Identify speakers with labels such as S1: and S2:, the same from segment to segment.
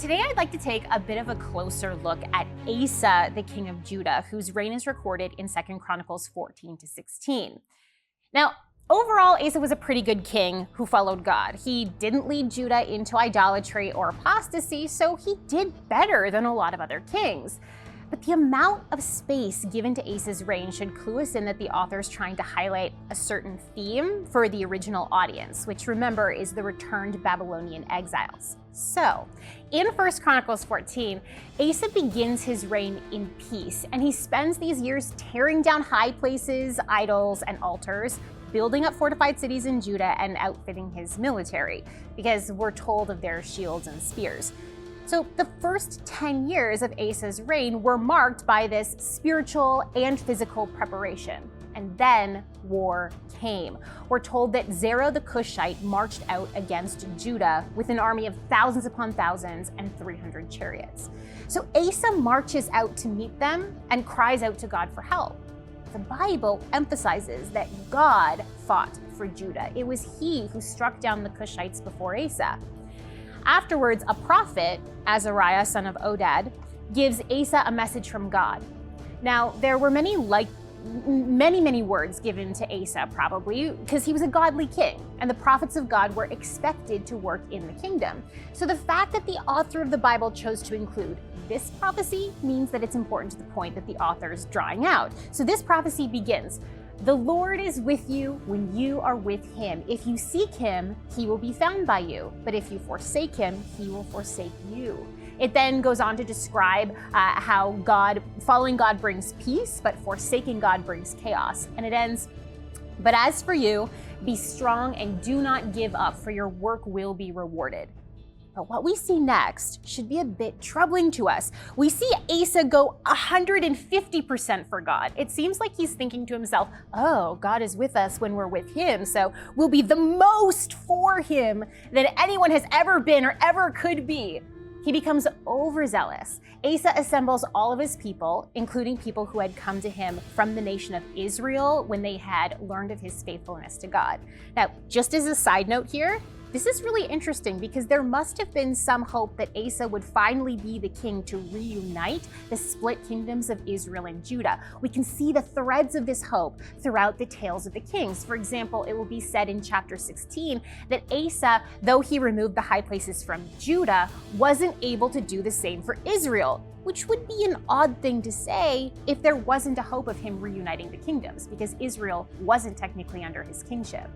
S1: Today I'd like to take a bit of a closer look at Asa, the king of Judah, whose reign is recorded in 2 Chronicles 14 to 16. Now, overall, Asa was a pretty good king who followed God. He didn't lead Judah into idolatry or apostasy, so he did better than a lot of other kings. But the amount of space given to Asa's reign should clue us in that the author is trying to highlight a certain theme for the original audience, which remember is the returned Babylonian exiles. So, in 1 Chronicles 14, Asa begins his reign in peace, and he spends these years tearing down high places, idols, and altars, building up fortified cities in Judah and outfitting his military, because we're told of their shields and spears. So the first 10 years of Asa's reign were marked by this spiritual and physical preparation. And then war came. We're told that Zerah the Cushite marched out against Judah with an army of thousands upon thousands and 300 chariots. So Asa marches out to meet them and cries out to God for help. The Bible emphasizes that God fought for Judah. It was he who struck down the Cushites before Asa. Afterwards, a prophet, Azariah, son of Oded, gives Asa a message from God. Now, there were many words given to Asa, probably, because he was a godly king, and the prophets of God were expected to work in the kingdom. So the fact that the author of the Bible chose to include this prophecy means that it's important to the point that the author is drawing out. So this prophecy begins, "The Lord is with you when you are with him. If you seek him, he will be found by you. But if you forsake him, he will forsake you." It then goes on to describe how following God brings peace, but forsaking God brings chaos. And it ends, "But as for you, be strong and do not give up, for your work will be rewarded." But what we see next should be a bit troubling to us. We see Asa go 150% for God. It seems like he's thinking to himself, oh, God is with us when we're with him, so we'll be the most for him that anyone has ever been or ever could be. He becomes overzealous. Asa assembles all of his people, including people who had come to him from the nation of Israel when they had learned of his faithfulness to God. Now, just as a side note here, this is really interesting because there must have been some hope that Asa would finally be the king to reunite the split kingdoms of Israel and Judah. We can see the threads of this hope throughout the tales of the kings. For example, it will be said in chapter 16 that Asa, though he removed the high places from Judah, wasn't able to do the same for Israel, which would be an odd thing to say if there wasn't a hope of him reuniting the kingdoms, because Israel wasn't technically under his kingship.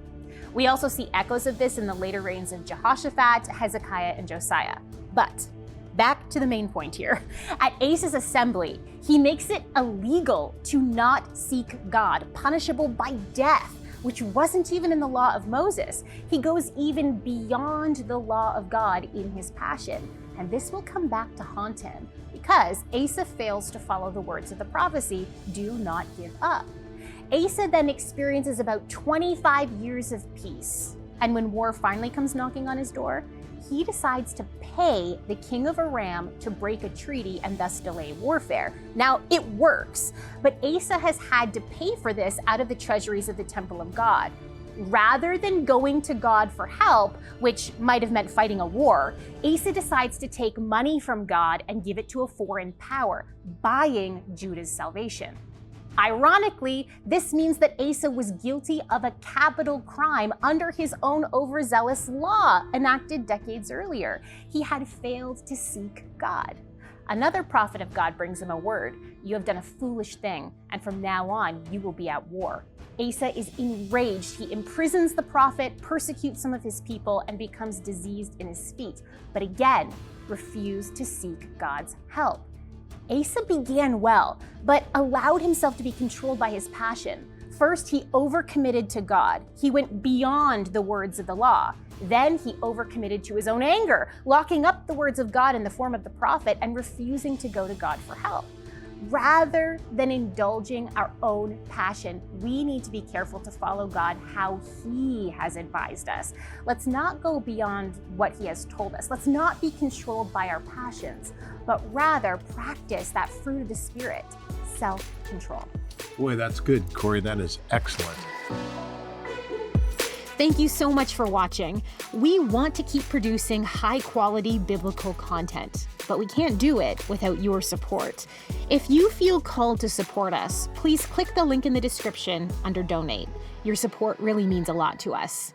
S1: We also see echoes of this in the later reigns of Jehoshaphat, Hezekiah, and Josiah. But back to the main point here. At Asa's assembly, he makes it illegal to not seek God, punishable by death, which wasn't even in the law of Moses. He goes even beyond the law of God in his passion. And this will come back to haunt him because Asa fails to follow the words of the prophecy, "Do not give up." Asa then experiences about 25 years of peace. And when war finally comes knocking on his door, he decides to pay the king of Aram to break a treaty and thus delay warfare. Now, it works, but Asa has had to pay for this out of the treasuries of the temple of God. Rather than going to God for help, which might have meant fighting a war, Asa decides to take money from God and give it to a foreign power, buying Judah's salvation. Ironically, this means that Asa was guilty of a capital crime under his own overzealous law enacted decades earlier. He had failed to seek God. Another prophet of God brings him a word. "You have done a foolish thing, and from now on you will be at war." Asa is enraged. He imprisons the prophet, persecutes some of his people, and becomes diseased in his feet, but again, refused to seek God's help. Asa began well, but allowed himself to be controlled by his passion. First, he overcommitted to God. He went beyond the words of the law. Then he overcommitted to his own anger, locking up the words of God in the form of the prophet and refusing to go to God for help. Rather than indulging our own passion, we need to be careful to follow God how he has advised us. Let's not go beyond what he has told us. Let's not be controlled by our passions, but rather practice that fruit of the Spirit, self-control.
S2: Boy, that's good, Corie. That is excellent.
S1: Thank you so much for watching. We want to keep producing high-quality biblical content, but we can't do it without your support. If you feel called to support us, please click the link in the description under Donate. Your support really means a lot to us.